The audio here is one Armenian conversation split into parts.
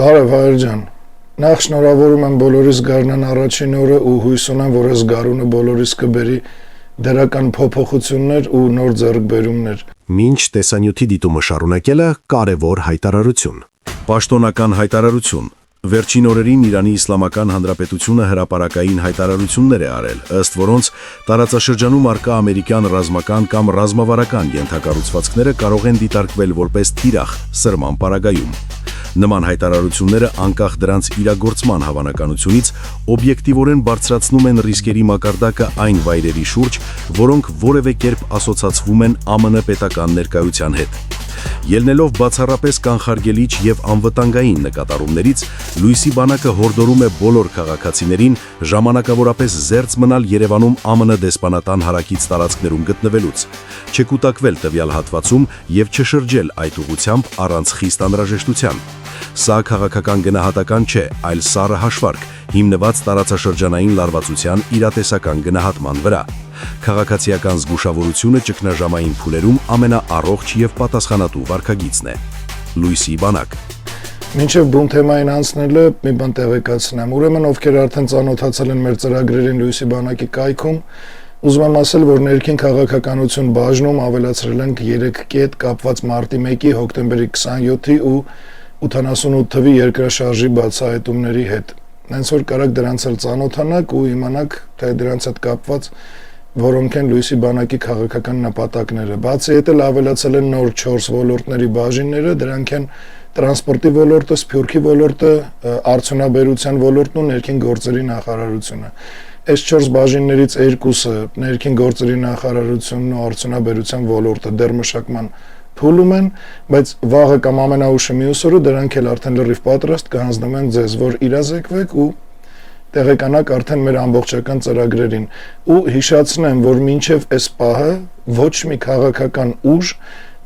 Բարև Հայր ջան, նախ շնորհավորում եմ բոլորիս գարնան առաջին օրը ու հույս ունեմ, որ այս գարունը բոլորիս կբերի դրական փոփոխություններ ու նոր ձեռքբերումներ։ Մինչ տեսանյութի դիտումը շարունակելը կարևոր հայտարարություն։ Պաշտոնական հայտարարություն։ Վերջին օրերին Իրանի Իսլամական Հանրապետությունը հրապարակային հայտարարություններ է արել, ըստ որոնց տարածաշրջանում առկա ամերիկյան ռազմական կամ ռազմավարական ենթակառուցվածքները կարող են դիտարկվել որպես թիրախ սրման պարագայում։ Նման հայտարարությունները անկախ դրանց իրագործման հավանականությունից օբյեկտիվորեն բարձրացնում են ռիսկերի մակարդակը այն վայրերի շուրջ, որոնք որևէ կերպ ասոցացվում են ԱՄՆ պետական ներկայության հետ։ Ելնելով բացառապես կանխարգելիչ եւ անվտանգային նկատառումներից, Լույսի բանակը հորդորում է բոլոր քաղաքացիներին ժամանակավորապես զերծ մնալ Երևանում ԱՄՆ դեսպանատան հարակից տարածքներում գտնվելուց, չկուտակվել տվյալ հատվածում եւ չշրջել այդ ուղղությամբ առանց խիստ անհրաժեշտության։ Սա քաղաքական գնահատական չէ, այլ սառը հաշվարկ, հիմնված տարածաշրջանային լարվածության իրատեսական գնահատման վրա։ Քաղաքացիական զգուշավորությունը ճգնաժամային փուլերում ամենաառողջ եւ պատասխանատու վարքագիծն է։ Լույսի բանակ։ Մինչև բուն թեմային անցնելը մի բան տեղեկացնեմ։ Ուրեմն ովքեր արդեն ծանոթացել են մեր ծրագրերին Լույսի բանակի կայքում, ուզում եմ ասել, որ ներքին քաղաքականություն բաժնում ավելացրել ենք 3 կետ կապված մարտի 1-ի, հոկտեմբերի 27-ի ու 88 թվի երկրաշարժի բացահայտումների հետ։ Հենց որ կարաք դրանց էլ ծանոթանաք ու իմանաք, թե դրանց հետ կապված որոնք են Լույսի բանակի քաղաքական նպատակները։ Բացի այդ էլ ավելացել են նոր 4 ոլորտների բաժինները, դրանք են տրանսպորտի ոլորտը, սփյուռքի ոլորտը, արդյունաբերության ոլորտն ու ներքին գործերի նախարարությունը։ Այս 4 բաժիններից երկուսը ներքին գործերի նախարարությունն ու արդյունաբերության ոլորտը դեռ մշակման փուլում են, բայց վաղը կամ ամենաուշը մյուս օրը դրանք էլ արդեն լրիվ պատրաստ կհանձնվեն ձեզ, որ իրազեկվեք ու տեղեկանաք արդեն մեր ամբողջական ծրագրերին ու հիշացնեմ, որ մինչև այս պահը ոչ մի քաղաքական ուժ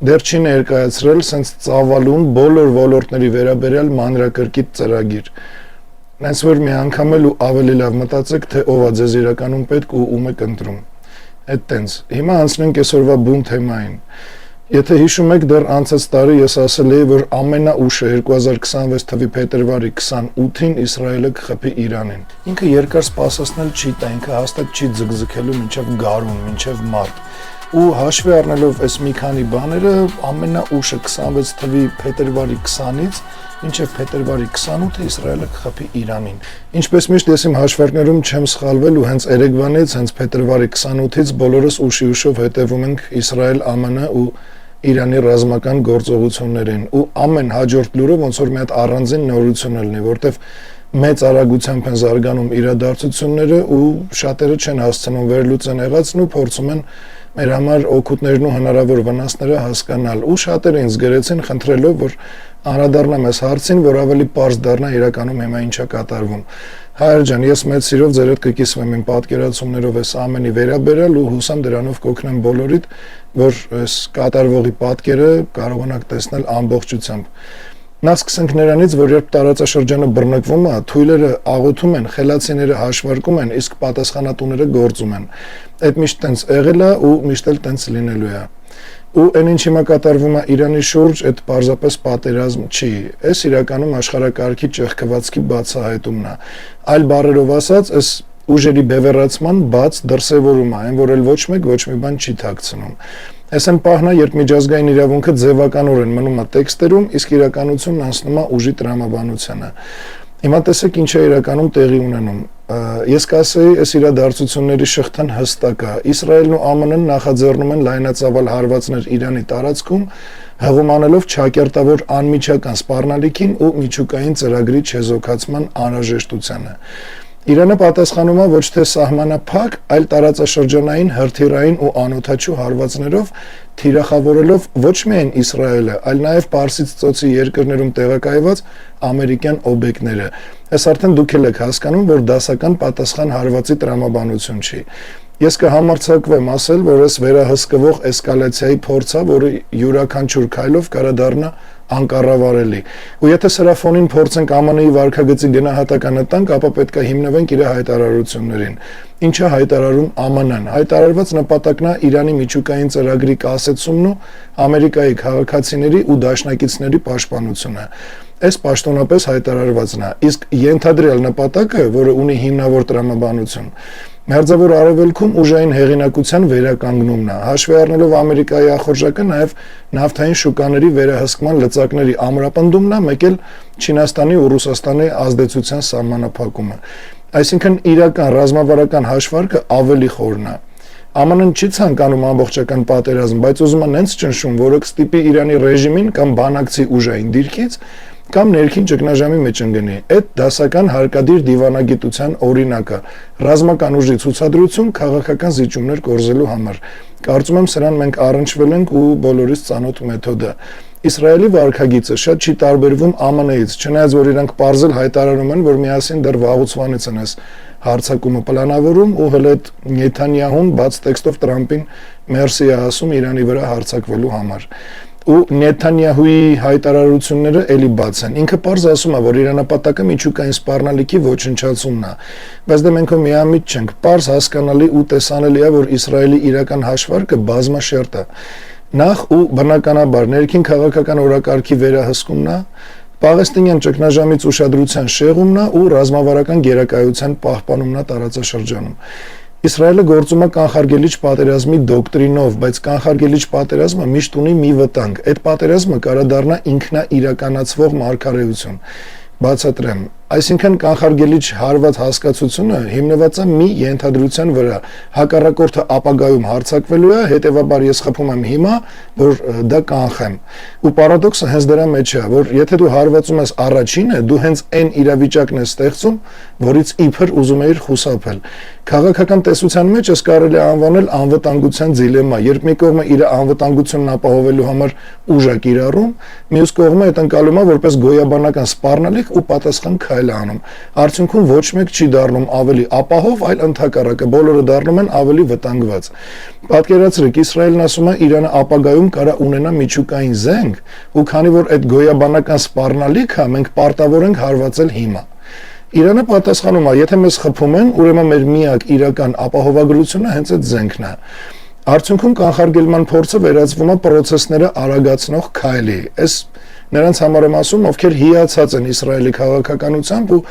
դեռ չի ներկայացրել սենց ծավալուն բոլոր ոլորտների վերաբերյալ մանրակրկիտ ծրագիր։ Հենց որ մի անգամ էլ ու ավելի լավ մտածեք, թե ով է ձեզ իրականում պետք ու ում եք ընտրում։ Այդ տենց։ Հիմա անցնենք այսօրվա բուն թեմային։ Եթե հիշում եք, դեռ անցած տարի ես ասել էի, որ ամենաուշը 2026 թվականի փետրվարի 28-ին Իսրայելը կխփի Իրանին։ Ինքը երկար սպասեցնել չի տա, ինքը հաստատ չի ձգձգելու մինչև գարուն, մինչև մարտ։ Ու հաշվի առնելով այս մի քանի բաները, ամենաուշը 26 թվականի փետրվարի 20-ից մինչև փետրվարի 28-ը Իսրայելը կխփի Իրանին։ Ինչպես միշտ ես իմ հաշվարկներում չեմ սխալվել ու հենց երեկվանից, հենց փետրվարի 28-ից բոլորս ուշի ուշով հետևում ենք Իսրայել-ԱՄՆ ու Իրանի ռազմական գործողություններին ու ամեն հաջորդ լուրը ոնց որ մի հատ առանձին նորություն լինի, որտեվ մեծ արագությամբ են զարգանում իրադարձությունները ու շատերը չեն հասցնում վերլուծեն եղածն ու փորձում են մեր համար օգուտներն ու հնարավոր վնասները հասկանալ ու շատերը ինձ գրեցին խնդրելով, որ անդրադառնամ այս հարցին, որ ավելի պարզ դառնա իրականում հիմա ինչ է կատարվում։ Հայր ջան, ես մեծ սիրով ձեր հետ կկիսվեմ իմ պատկերացումներով այս ամենի վերաբերյալ ու հուսամ դրանով կօգնեմ բոլորիդ, որ այս կատարվողի պատկերը կարողանաք տեսնել ամբողջությամբ։ Նախ սկսենք նրանից, որ երբ տարածաշրջանը բռնկվում է, թույլերը աղոթում են, խելացիները հաշվարկում են, իսկ պատասխանատուները գործում են։ Այդ միշտ տենց եղել է ու միշտ էլ տենց լինելու է։ Ու այն ինչ հիմա կատարվում է Իրանի շուրջ, այդ պարզապես պատերազմ չի։ Այս իրականում աշխարհակարգի ճեղքվածքի բացահայտումն է։ Այլ բառերով ասած, այս ուժերի բևեռացման բաց դրսևորում է, այն որ էլ ոչ մեկ ոչ մի բան չի թաքցնում։ Այս այն պահն է, երբ միջազգային իրավունքը ձևականորեն մնում է տեքստերում, իսկ իրականությունն անցնում է ուժի տրամաբանությանը։ Հիմա տեսեք ինչ է իրականում տեղի ունենում։ Ես կասեի, այս իրադարձությունների շղթան հստակ է։ Իսրայելն ու ԱՄՆ-ն նախաձեռնում են լայնածավալ հարվածներ Իրանի տարածքում, հղում անելով չակերտավոր անմիջական սպառնալիքին ու միջուկային ծրագրի չեզոքացման անհրաժեշտությանը։ Իրանը պատասխանում է ոչ թե սահմանափակ, այլ տարածաշրջանային հրթիռային ու անօդաչու հարվածներով թիրախավորելով ոչ միայն Իսրայելը, այլ նաև Պարսից ծոցի երկրներում տեղակայված ամերիկյան օբյեկտները։ Այս արդեն դուք եք հասկանում, որ դասական պատասխան հարվածի տրամաբանություն չի։ Ես կհամարձակվեմ ասել, որ այս վերահսկվող էսկալացիայի փորձը, որը յուրաքանչյուր քայլով կարա անկառավարելի։ Ու եթե սրա ֆոնին փորձենք ԱՄՆ-ի վարքագծի գնահատականը տանք, ապա պետք է հիմնվենք իր հայտարարություններին։ Ինչը հայտարարում ԱՄՆ-ն։ Հայտարարված նպատակն է Իրանի միջուկային ծրագրի կասեցումն ու Ամերիկայի քաղաքացիների ու դաշնակիցների պաշտպանությունը։ Այս պաշտոնապես հայտարարվածն է, իսկ ենթադրյալ նպատակը, որը ունի հիմնավոր տրամաբանություն, Մերձավոր Արևելքում ուժային հեղինակության վերականգնումն է, հաշվի առնելով Ամերիկայի ախորժակը նաև նավթային շուկաների վերահսկման լծակների ամրապնդումն է, մեկ էլ Չինաստանի ու Ռուսաստանի ազդեցության սահմանափակումը։ Այսինքն իրական ռազմավարական հաշվարկը ավելի խորն է։ ԱՄՆ-ն չի ցանկանում ամբողջական պատերազմ, բայց ուզում է նենց ճնշում, որը կստիպի Իրանի ռեժիմին կամ բանակցի ուժային դիրքից կամ ներքին ճգնաժամի մեջ ընկնի։ Այդ դասական հարկադիր դիվանագիտության օրինակը ռազմական ուժի ցուցադրություն քաղաքական զիջումներ կորզելու համար։ Կարծում եմ սրան մենք առնչվել ենք ու բոլորիս ծանոթ մեթոդը։ Իսրայելի վարքագիծը շատ չի տարբերվում ԱՄՆ-ից, չնայած որ իրանք պարզել հայտարարում են, որ միասին դեռ վաղուց են այս հարձակումը պլանավորում ու հենց այդ Նեթանյահուն բաց տեքստով Տրամպին մերսի է ասում Իրանի վրա հարձակվելու համար։ Ու Նեթանյահուի հայտարարությունները էլի բաց են։ Ինքը պարզ ասում է, որ իր նպատակը միջուկային սպառնալիքի ոչնչացումն է։ Բայց դե մենք միամիտ չենք, պարզ հասկանալի ու տեսանելի է, որ Իսրայելի իրական հաշվարկը բազմաշերտ է։ Նախ ու բնականաբար ներքին քաղաքական օրակարգի վերահսկումն է, Պաղեստինյան ճգնաժամից ուշադրության շեղումն է ու ռազմավարական գերակայության պահպանումն է տարածաշրջանում։ Իսրայելը գործում է կանխարգելիչ պատերազմի դոկտրինով, բայց կանխարգելիչ պատերազմը միշտ ունի մի վտանգ։ Այդ պատերազմը կարող դառնա ինքնաիրականացվող մարգարեություն։ Բացատրեմ, այսինքն կանխարգելիչ հարված հասկացությունը հիմնված է մի ենթադրության վրա, հակառակորդը ապագայում հարձակվելու է, հետևաբար ես խփում եմ հիմա, որ դա կանխեմ։ Ու պարադոքսը հենց դրա մեջ է, որ եթե դու հարվածում ես առաջինը, դու հենց այն իրավիճակն ես ստեղծում, որից իբր ուզում էիր խուսափել։ Քաղաքական տեսության մեջ ես կարելի է անվանել անվտանգության դիլեմա, երբ մի կողմը իր անվտանգությունն ապահովելու համար ուժ է կիրառում, մյուս կողմը այդ ընկալում է որպես գոյաբանական սպառնալիք ու պատասխան քայլ է անում։ Արդյունքում ոչ մեկ չի դառնում ավելի ապահով, այլ ընդհակառակը բոլորը դառնում են ավելի վտանգված։ Պատկերացրեք, Իսրայելն ասում է Իրանը ապագայում կարա ունենա միջուկային զենք, ու քանի որ այդ գոյաբանական սպառնալիքը մենք պարտավոր ենք հարվածել հիմա։ Իրանը պատասխանում է, եթե մեզ խփում են, ուրեմն մեր միակ իրական ապահովագրությունը հենց այդ զենքն է։ Արդյունքում կանխարգելման փորձը վերածվում է պրոցեսները արագացնող քայլի։ Այս նրանց համար եմ ասում, ովքեր հիացած են Իսրայելի քաղաքականությամբ ու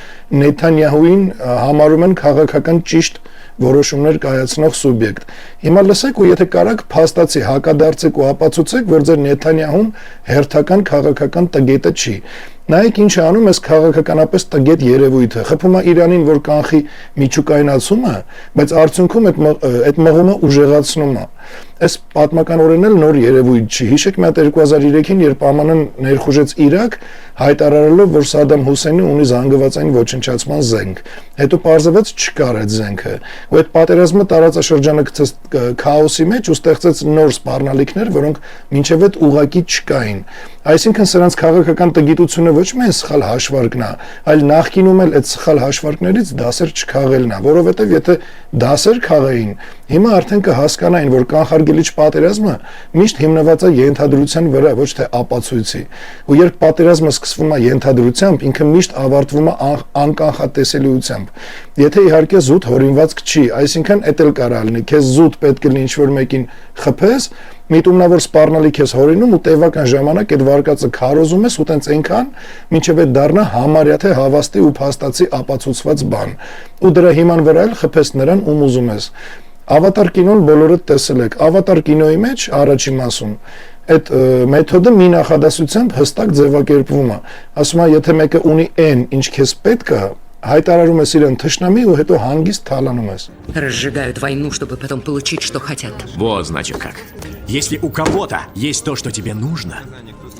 Նեթանյահուին համարում են քաղաքական ճիշտ որոշումներ կայացնող սուբյեկտ։ Հիմա լսեք ու եթե կարաք փաստացի հակադարձեք ու ապացուցեք, որ ձեր Նեթանյահուն հերթական քաղաքական տգետը չի։ Նայեք ինչ է անում այս քաղաքականապես տգետ երևույթը, խփում է Իրանին, որ կանխի միջուկայնացումը, բայց արդյունքում այդ մղումը ուժեղացնում է։ Այս պատմականորեն էլ նոր երևույթ չի։ Հիշեք մի հատ 2003-ին, երբ ԱՄՆ-ն ներխուժեց Իրաք, հայտարարելով, որ Սադամ Հուսեյնը ունի զանգվածային ոչնչացման զենք։ Հետո պարզվեց չկար այդ զենքը։ Ու այդ պատերազմը տարածաշրջանը գցեց քաոսի մեջ ու ստեղծեց նոր սպառնալիքներ, որոնք մինչև այդ ուղակի չկային։ Այսինքն սրանց քաղաքական տգիտությունը ոչ միայն սխալ հաշվարկն է, այլ նախկինում էլ այդ սխալ հաշվարկներից դասեր չքաղելն է, որովհետև եթե դասեր քաղեին, հիմա արդեն կհասկանային, որ կանխարգելիչ պատերազմը միշտ հիմնված է ենթադրության վրա, ոչ թե ապացույցի։ Ու երբ պատերազմը սկսվում է ենթադրությամբ, ինքը միշտ ավարտվում է անկանխատեսելիությամբ։ Եթե իհարկե զուտ հորինվածք չի, այսինքն էդ էլ կարա լինի, քեզ զուտ պետք է լինի ինչ-որ մեկին խփես, միտումնավոր սպառնալիք ես հորինում ու տևական ժամանակ այդ վարկածը քարոզում ես ու տենց այնքան, մինչև այդ դառնա համարյա թե հավաստի ու փաստացի ապացուցված բան։ Ու դրա հիման վրա էլ խփես նրան, ում ուզում ես։ Ավատար կինոն բոլորը տեսել եք։ Ավատար կինոյի մեջ առաջին մասում այդ մեթոդը մի նախադասությամբ հստակ ձևակերպվում է։ Ասում է, եթե մեկը ունի այն, ինչ քեզ պետք է, հայտարարում ես իրեն թշնամի ու հետո հանգիստ թալանում ես։ Разжигают войну, чтобы потом получить, что хотят. Вот, значит, как. Если у кого-то есть то, что тебе нужно,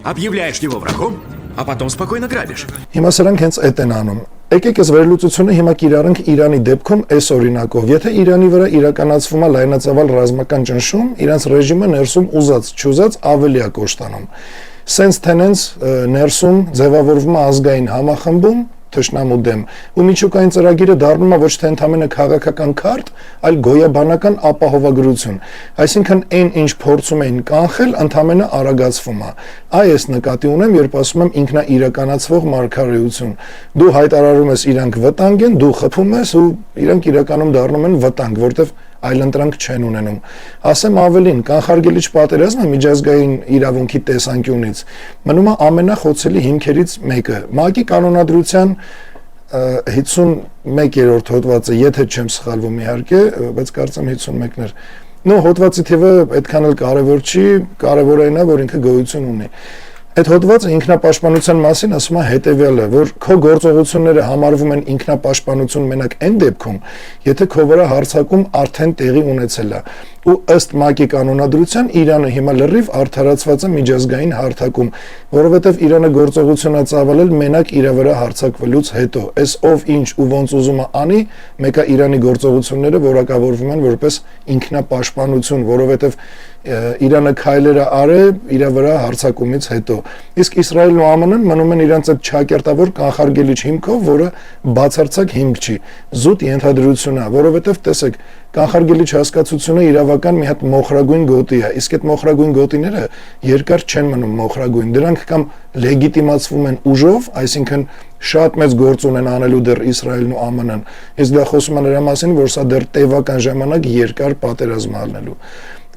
объявляешь его врагом, а потом спокойно грабишь. Հիմա սրանք հենց այդ են անում։ Եկեք այս վերլուծությունը հիմա կիրառենք Իրանի դեպքում այս օրինակով։ Եթե Իրանի վրա իրականացվում է լայնածավալ ռազմական ճնշում, իրանց ռեժիմը ներսում ուզած-չուզած ավելի է կոշտանում։ Սենց թենենց ներսում ձևավորվում է ազգային համախմբում, թշնամու դեմ, ու միջուկային ծրագիրը դառնում է ոչ թե ընդամենը քաղաքական քարտ, այլ գոյաբանական ապահովագրություն։ Այսինքն այն, ինչ փորձում էին կանխել, ընդամենը արագացվում է։ Այս նկատի ունեմ, երբ ասում եմ ինքնաիրականացվող մարգարեություն։ Դու հայտարարում ես իրանք վտանգ են, դու խփում ես ու իրանք իրականում դառնում են վտանգ, որտեվ այլընտրանք չեն ունենում։ Ասեմ ավելին, կանխարգելիչ պատերազմը միջազգային իրավունքի տեսանկյունից մնում է ամենախոցելի հիմքերից մեկը։ ՄԱԿ-ի կանոնադրության 51-րդ հոդվածը, եթե չեմ սխալվում իհարկե, բայց կարծեմ 51-ն էր։ Նո հոդվածի թիվը այդքան էլ կարևոր չի, կարևորն է, որ ինքը գոյություն ունի։ Այդ հոդվածը ինքնապաշտպանության մասին ասում է հետևյալը, որ քո գործողությունները համարվում են ինքնապաշտպանություն մենակ այն դեպքում, եթե քո վրա հարձակում արդեն տեղի ունեցել է, ու ըստ ՄԱԿ-ի կանոնադրության Իրանը հիմա լրիվ արդարացված է միջազգային հարթակում, որովհետև Իրանը գործողություն է ծավալել մենակ իր վրա հարձակվելուց հետո։ Այս ով ինչ ու ոնց ուզում է անի, մեկը Իրանի գործողությունները որակավորվում են որպես ինքնապաշտպանություն, որովհետև Իրանը քայլերը արել իր վրա հարձակումից հետո։ Իսկ Իսրայելն ու ԱՄՆ-ն մնում են իրենց այդ չակերտավոր կանխարգելիչ հիմքով, որը բացարձակ հիմք չի, զուտ ենթադրություն է, որովհետև տեսեք, կանխարգելիչ հասկացությունը իրավական մի հատ մոխրագույն գոտի է, իսկ այդ մոխրագույն գոտիները երկար չեն մնում մոխրագույն, դրանք կամ լեգիտիմացվում են ուժով, այսինքն շատ մեծ գործ ունեն անելու դեռ Իսրայելն ու ԱՄՆ-ն, իսկ դա խոսում է նրա մասին, որ սա դեռ տևական ժամանակ երկար պատերազմ ալնելու,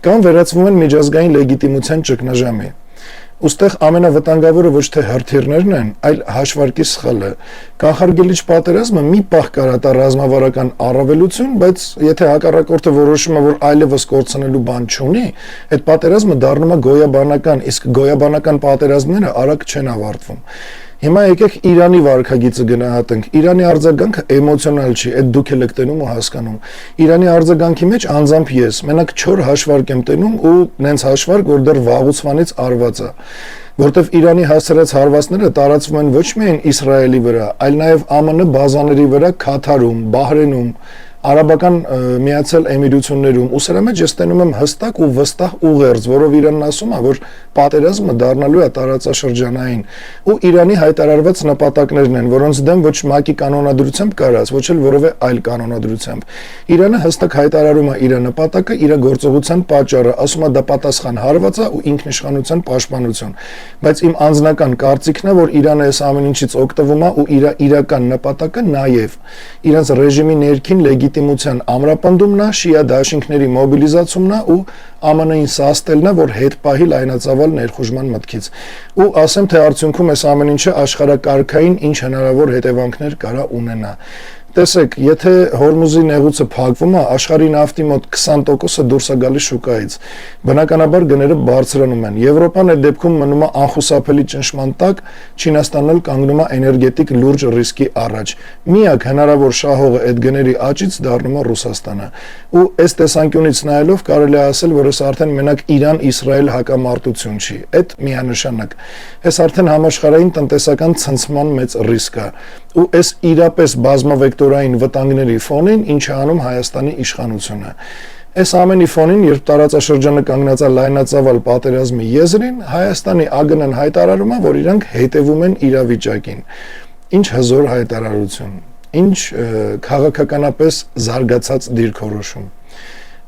կամ վերածվում են միջազգային լեգիտիմության ճգնաժամի։ Ոստեղ ամենավտանգավորը ոչ թե հրթիռներն են, այլ հաշվարկի սխալը։ Կանխարգելիչ պատերազմը մի պահ կարա տա ռազմավարական առավելություն, բայց եթե հակառակորդը որոշում է, որ այլևս կորցնելու բան չունի, այդ պատերազմը դառնում է գոյաբանական, իսկ գոյաբանական պատերազմները արագ չեն ավարտվում։ Հիմա եկեք Իրանի վարքագիծը գնահատենք։ Իրանի արձագանքը էմոցիոնալ չի, այդ դուք եք տենում ու հասկանում։ Իրանի արձագանքի մեջ անձամբ ես մենակ 4 հաշվարկ եմ տենում ու նենց հաշվարկ, որ դեռ վաղուցվանից արված է, որտեվ Իրանի հասցրած հարվածները տարածվում են ոչ միայն Իսրայելի վրա, այլ նաև ԱՄՆ բազաների վրա Քաթարում, Բահրեյնում, Արաբական Միացյալ Էմիրություններում, ու սրա մեջ ես տենում եմ հստակ ու վստահ ուղերձ, որով Իրանն ասում է, որ պատերազմը դառնալու է տարածաշրջանային, ու Իրանի հայտարարված նպատակներն են, որոնց դեմ ոչ ՄԱԿ-ի կանոնադրությամբ կարած, ոչ էլ որևէ այլ կանոնադրությամբ։ Իրանը հստակ հայտարարում է իր նպատակը, իր գործողության պատճառը, ասում է դա պատասխան հարված է ու ինքնիշխանության պաշտպանություն։ Բայց իմ անձնական կարծիքն է, որ Իրանը այս ամեն ինչից օգտվում է ու իր իրական նպատակը նաև իրենց ռեժիմի ներքին լեգիտիմության ամրապնդումն է, շիա դաշինքների մոբիլիզացումն է ու ԱՄՆ-ին սաստելն է, որ հետ պահի լայնածավալ ներխուժման մտքից։ Ու ասեմ, թե արդյունքում այս ամեն ինչը աշխարհակարգային ինչ հնարավոր հետևանքներ կարա ունենա։ Տեսեք, եթե Հորմուզի նեղուցը փակվում է, աշխարհի նավթի մոտ 20%-ը դուրս է գալիս շուկայից։ Բնականաբար գները բարձրանում են։ Եվրոպան այդ դեպքում մնում է անխուսափելի ճնշման տակ, Չինաստանն էլ կանգնում է էներգետիկ լուրջ ռիսկի առաջ։ Միակ հնարավոր շահողը այդ գների աճից դառնում է Ռուսաստանը։ Ու այս տեսանկյունից նայելով կարելի է ասել, որ այս արդեն մենակ Իրան-Իսրայել հակամարտություն չի։ Այդ միանշանակ։ Այս արդեն համաշխարհային տնտեսական ցնցման մեծ ռիսկ է։ Ու այս իրապես բազմավեկտորային վտանգների ֆոնին ինչ է անում Հայաստանի իշխանությունը։ Այս ամենի ֆոնին, երբ տարածաշրջանը կանգնած է լայնածավալ պատերազմի եզրին, Հայաստանի ԱԳՆ-ն հայտարարում է, որ իրանք հետևում են իրավիճակին։ Ինչ հզոր հայտարարություն, ինչ քաղաքականապես զարգացած դիրքորոշում։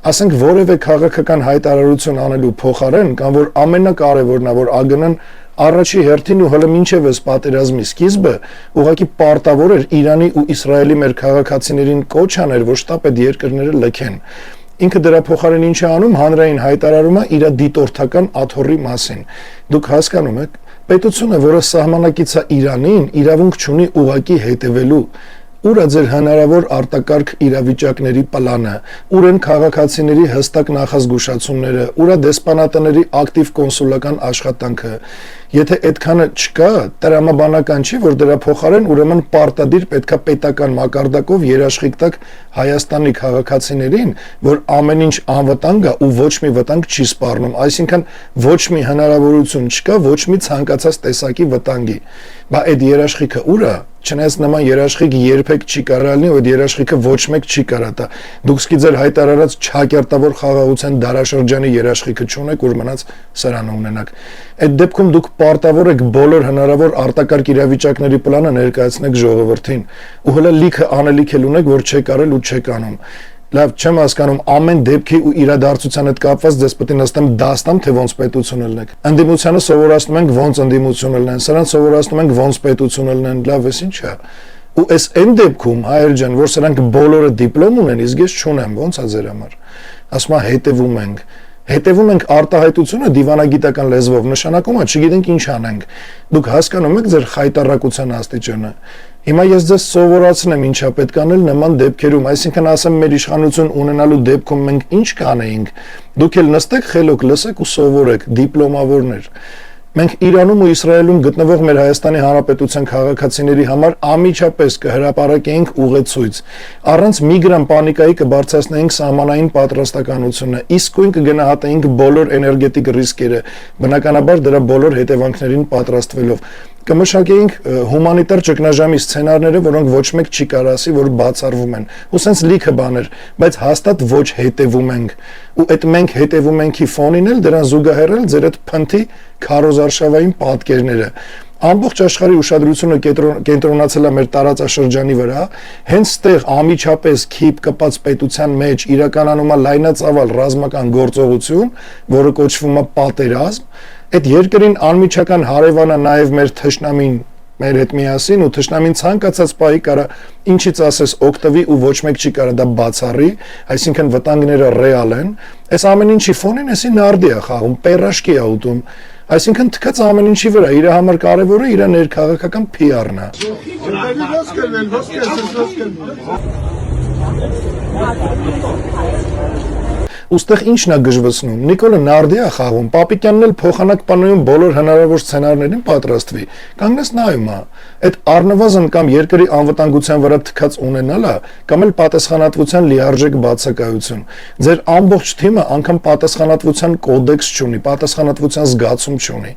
Ասենք որևէ քաղաքական հայտարարություն անելու փոխարեն, կամ որ ամենակարևորն է, որ ԱԳՆ-ն առաջի հերթին ու հələ մինչև այս պատերազմի սկիզբը ուղղակի պարտավոր էր Իրանի ու Իսրայելի մեր քաղաքացիներին կոչ անել, որ շտապ այդ երկրները լքեն։ Ինքը դրա փոխարեն ինչ է անում, հանրային հայտարարում է իր դիտորդական աթոռի մասին։ Դուք հասկանում եք, պետությունը, որը սահմանակից է Իրանին, իրավունք չունի ուղղակի հետևելու։ Ուր է ձեր հնարավոր արտակարգ իրավիճակների պլանը, ուր են քաղաքացիների հստակ նախազգուշացումները, ուր է դեսպանատների ակտիվ կոնսուլական աշխատանքը։ Եթե այդքանը չկա, տրամաբանական չի, որ դրա փոխարեն ուրեմն պարտադիր պետքա պետական մակարդակով երաշխիք տակ Հայաստանի քաղաքացիներին, որ ամեն ինչ անվտանգ է ու ոչ մի վտանգ չի սպառնում, այսինքն ոչ մի հնարավորություն չկա ոչ մի ցանկացած տեսակի վտանգի։ Բա այդ երաշխիքը ուր է։ Չնայած նման երաշխիք երբեք չի կարալնի, ու այդ երաշխիքը ոչ մեկ չի կարա տա։ Դուք սկի ձեր հայտարարած չակերտավոր խաղաղության դարաշրջանի երաշխիքը չունեք, որ մնաց սրանը ունենաք։ Այդ դեպքում դուք պարտավոր եք բոլոր հնարավոր արտակարգ իրավիճակների պլանը ներկայացնեք ժողովրդին, ու հələ լիքը անելիք էլ ունեք, որ չեք արել ու չեք անում։ Լավ, չեմ հասկանում, ամեն դեպքի ու իրադարձության հետ կապված դες պետք է նստեմ դաստամ, թե ոնց պետություն ելնեք։ Ընդդիմությանը սովորացնում ենք ոնց ընդդիմություն ելնեն, սրանց սովորացնում ենք ոնց պետություն ելնեն, լավ, էս ինչ է։ Ու այս այն դեպքում հայեր ջան, որ սրանք բոլորը դիպլոմ ունեն, իսկ ես չունեմ, ո՞նց է ձեր համար։ Ասում է հետևում ենք արտահայտությունը դիվանագիտական լեզվով, նշանակում է չգիտենք ինչ անենք։ Դուք հասկանում եք ձեր խայտառակության աստիճանը։ Հիմա ես ձեզ սովորացնեմ ինչա պետք անել նման դեպքերում, այսինքն ասեմ մեր իշխանություն ունենալու դեպքում մենք ինչ կանեինք։ Դուք էլ նստեք խելոք լսեք ու սովորեք, դիպլոմավորներ։ Մենք Իրանում ու Իսրայելում գտնվող մեր Հայաստանի Հանրապետության քաղաքացիների համար անմիջապես կհրապարակեինք ուղեցույց։ Առանց մի գրամ պանիկայի կբարձրացնեինք սահմանային պատրաստականությունը, իսկույն կգնահատեինք բոլոր էներգետիկ ռիսկերը, բնականաբար դրա բոլոր հետևանքներին պատրաստվելով։ Կմշակեինք հումանիտար ճգնաժամի սցենարները, որոնք ոչ մեկ չի կարող ասի, որ բացառվում են։ Ու սենց լիքը բաներ, բայց հաստատ ոչ հետևում ենք։ Ու այդ մենք հետևում ենքի ֆոնին էլ դրան զուգահեռել ձեր այդ փնթի քարոզարշավային պատկերները։ Ամբողջ աշխարհի ուշադրությունը կենտրոնացել է մեր տարածաշրջանի վրա, հենց ստեղ ամիջապես քիփ կպած պետության մեջ իրականանում է լայնածավալ ռազմական գործողություն, որը կոչվում է պատերազմ։ Այդ երկրին անմիջական հարևան է նաև մեր թշնամին, մեր հետ միասին, ու թշնամին ցանկացած պահի կարա ինչից ասես օգտվի ու ոչ մեկ չի կարա դա բացառի, այսինքն վտանգները ռեալ են։ Այս ամեն ինչի ֆոնին էսի նարդի է խաղում, պերաշկի է ուտում, այսինքն թքած ամեն ինչի վրա իր համար կարևորը իր ներքաղաքական PR-ն է։ Ուստեղ ինչն է գժվեցնում։ Նիկոլը նարդի է խաղում, Պապիկյանն էլ փոխանակ պանոյում բոլոր հնարավոր սցենարներին պատրաստվի։ Կանգնես նայում է։ Այդ առնվազն կամ երկրի անվտանգության վրա թքած ունենալը, կամ էլ պատասխանատվության լիարժեք բացակայություն։ Ձեր ամբողջ թիմը անգամ պատասխանատվության կոդեքս չունի, պատասխանատվության զգացում չունի։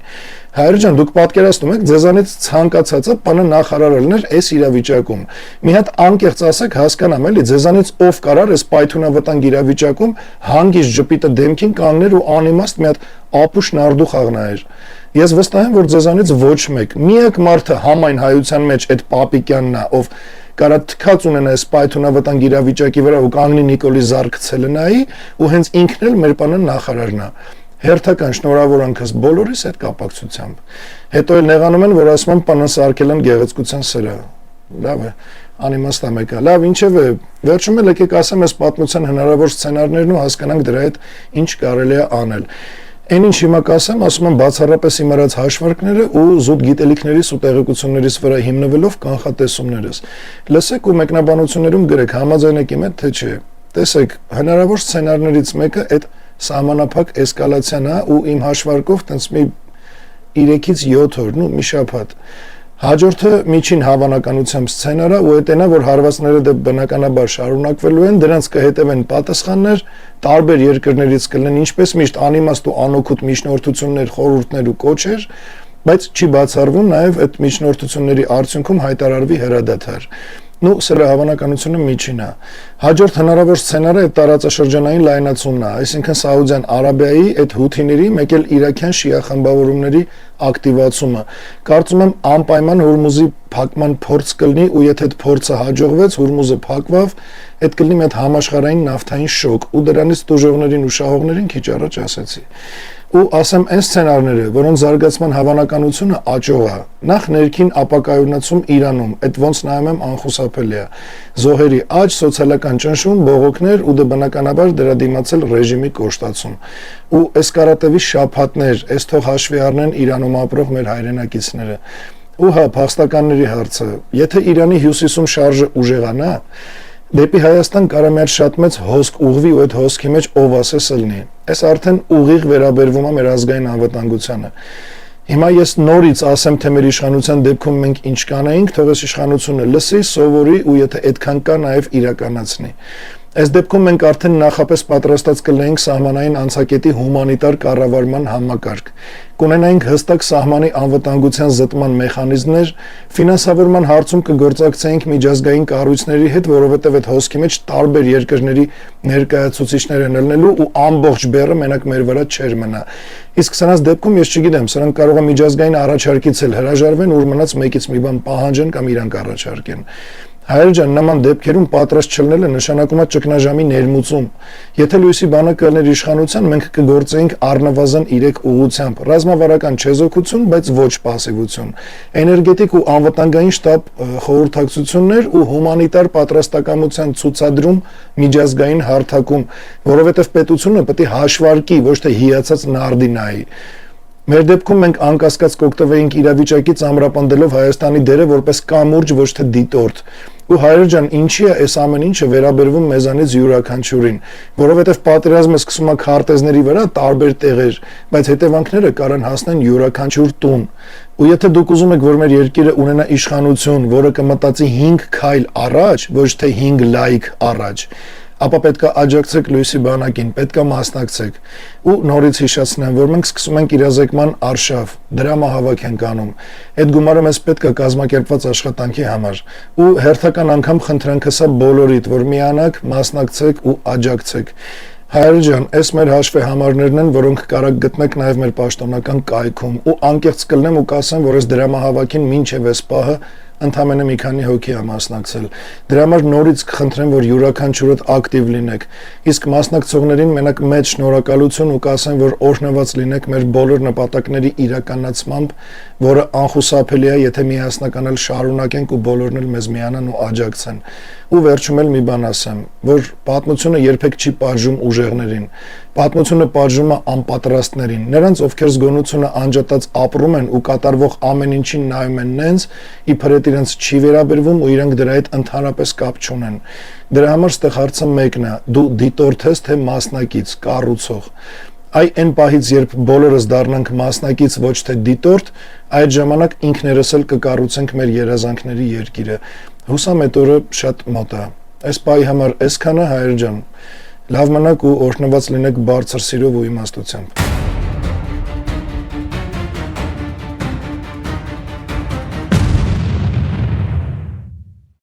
Հայր ջան, դուք պատկերացնում եք ձեզանից ցանկացածը բանը նախարարելներ այս իրավիճակում։ Մի հատ անկեղծ ասեք հասկանամ էլի, ձեզանից ով կարար այս պայթունավտանգ իրավիճակում հանգիստ ժպիտը դեմքին կանգներ ու անիմաստ մի հատ ապուշ նարդու խաղնայր։ Ես վստահ եմ, որ ձեզանից ոչ մեկ, միակ մարդը համայն հայության մեջ այդ Պապիկյանն է, ով կարա թքած ունենա այս պայթունավտանգ իրավիճակի վրա ու կանգնի Նիկոլի զարկցելը նայի, ու հենց ինքն էլ մեր բանը նախարարն է։ Հերթական շնորհավորանքս բոլորիս այդ կապակցությամբ։ Հետո էլ նեղանում են, որ ասում են պանոն Սարգսյան գեղեցկության սրա։ Լավ է, անիմաստ է մեկը։ Լավ, ինչևէ, վերջում էլ եկեք ասեմ այս պատմության հնարավոր սցենարներն ու հասկանանք դրա հետ ինչ կարելի է անել։ Այն ինչ հիմա կասեմ, ասում եմ բացառապես իմարած հաշվարկները ու զուտ գիտելիքներիս ու տեղեկություններիս վրա հիմնվելով կանխատեսումներս։ Լսեք ու մեկնաբանություններում գրեք, համաձայնեք իմ հետ թե չէ։ Տեսեք, հնարավոր սցենարներից մեկը այդ սահմանափակ էսկալացիան է ու իմ հաշվարկով տենց մի 3-ից 7 օր, նու մի շաբաթ։ Հաջորդը միջին հավանականությամբ սցենարը ու այդենա, որ հարվածները դե բնականաբար շարունակվելու են, դրանց կհետևեն պատասխաններ, տարբեր երկրներից կլինեն ինչպես միշտ անիմաստ ու անօգուտ միջնորդություններ, խորհուրդներ ու կոչեր, բայց չի բացառվում նաև այդ միջնորդությունների արդյունքում հայտարարվի հրադադար։ Նու սրա հավանականությունը միջին է։ Հաջորդ հնարավոր սցենարը այդ տարածաշրջանային լայնացումն է, այսինքն Սաուդյան Արաբիայի այդ հութիների, մեկ էլ իրաքյան շիա խմբավորումների ակտիվացումը։ Կարծում եմ անպայման Հորմուզի փակման փորձ կլինի, ու եթե այդ փորձը հաջողվեց, Հորմուզը փակվավ, այդ կլինի մի հատ համաշխարհային նավթային շոկ, ու դրանից տուժողներին ու շահողներին քիչ առաջ ասեցի։ Ու ասեմ այն սցենարները, որոնց զարգացման հավանականությունը աճող է։ Նախ ներքին ապակայունացում Իրանում, այդ ոնց նայում եմ անխուսափելի է։ Զոհերի աճ, սոցիալական ճնշում, բողոքներ ու դե բնականաբար դրա դիմացել ռեժիմի կոշտացում։ Ու այս կարատևի շաբաթներ, այս թող հաշվի առնեն Իրանում ապրող մեր հայրենակիցները։ Ու հա, փախստականների հարցը, եթե Իրանի հյուսիսում շարժը ուժեղանա, դեպի Հայաստան կարա մեր շատ մեծ հոսք ուղղվի ու այդ հոսքի մեջ ով ասես լինի։ Այս արդեն ուղիղ վերաբերվում է մեր ազգային անվտանգությանը։ Հիմա ես նորից ասեմ, թե մեր իշխանության դեպքում մենք ինչ կանեինք, թող այս իշխանությունը լսի, սովորի ու եթե այդքան կա նաև իրականացնի։ Այս դեպքում մենք արդեն նախապես պատրաստած կլինենք սահմանային անցակետի հումանիտար կառավարման համակարգ։ Կունենայինք հստակ սահմանի անվտանգության զտման մեխանիզմներ, ֆինանսավորման հարցում կգործակցեինք միջազգային կառույցների հետ, որովհետև այդ հոսքի մեջ տարբեր երկրների ներկայացուցիչներ են ելնելու ու ամբողջ բեռը մենակ մեր վրա չեր մնա։ Իսկ սրանց դեպքում ես չգիտեմ, սրանք կարող է միջազգային առաջարկից էլ հրաժարվեն, ուր մնաց մեկից մի բան պահանջեն կամ իրանք առաջարկեն։ Հայր ջան, նման դեպքերում պատրաստ չլինելը նշանակում է ճգնաժամի ներմուծում։ Եթե լույսի բանակը ելներ իշխանության, մենք կգործեինք առնվազն 3 ուղղությամբ՝ ռազմավարական չեզոքություն, բայց ոչ պասիվություն, էներգետիկ ու անվտանգային շտաբ խորհրդակցություններ ու հումանիտար պատրաստակամության ցուցադրում, միջազգային հարթակում, որովհետև պետությունը պետք է հաշվարկի, ոչ թե հիացած նարդի նայի։ Մեր դեպքում մենք անկասկած կօգտվեինք իրավիճակից ամրապնդելով Հայաստանի դերը որպես կամուրջ, ոչ թե դիտորդ։ Ու հայր ջան, ինչի է այս ամեն ինչը վերաբերվում մեզանից յուրաքանչյուրին, որովհետև պատերազմը սկսում է քարտեզների վրա տարբեր տեղեր, բայց հետևանքները կարան հասնեն յուրաքանչյուր տուն։ Ու եթե դուք ուզում եք, որ մեր երկիրը ունենա իշխանություն, որը կմտածի 5 քայլ առաջ, ոչ թե 5 լայք առաջ, ապա պետք է աջակցեք լույսի բանակին, պետք է մասնակցեք։ Ու նորից հիշեցնեմ, որ մենք սկսում ենք իրազեկման արշավ, դրամահավաք ենք անում։ Այդ գումարը մեզ պետք է կազմակերպված աշխատանքի համար։ Ու հերթական անգամ խնդրանքս է բոլորիդ, որ միանաք, մասնակցեք ու աջակցեք։ Հայր ջան, այս մեր հաշվեհամարներն են, որոնք կարող գտնեք նաև մեր պաշտոնական կայքում, ու անկեղծ կլնեմ ու կասեմ, որ այս դրամահավաքին մինչև այս պահը ընդամենը մի քանի հոգի է մասնակցել։ Դրա համար նորից կխնդրեմ, որ յուրաքանչյուրդ ակտիվ լինեք։ Իսկ մասնակցողներին մենակ մեծ շնորհակալություն ու կասեմ, որ օրհնված լինեք մեր բոլոր նպատակների իրականացմամբ, որը անխուսափելի է, եթե միասնականալ շարունակենք ու բոլորն էլ մեզ միանան ու աջակցեն։ Ու վերջում էլ մի բան ասեմ, որ պատմությունը երբեք չի պատժում ուժեղներին։ Պատմությունը պատժում է անպատրաստներին, նրանց, ովքեր զգոնությունը անջատած ապրում են ու կատարվող ամեն ինչին նայում են նենց, իբր այդ իրենց չի վերաբերվում ու իրենք դրա հետ ընդհանրապես կապ չունեն։ Դրա համար ստեղ հարցը մեկն է՝ դու դիտորդ ես թե մասնակից, կառուցող։ Այն պահից, երբ բոլորս դառնանք մասնակից, ոչ թե դիտորդ, այդ ժամանակ ինքներս էլ կկառուցենք մեր երազանքների երկիրը։ Հուսամ այդ օրը շատ մոտ է։ Այս պահի համար այսքանը, հայր ջան։ Լավ մնաք ու օրհնված լինեք բարձր սիրով ու իմաստությամբ։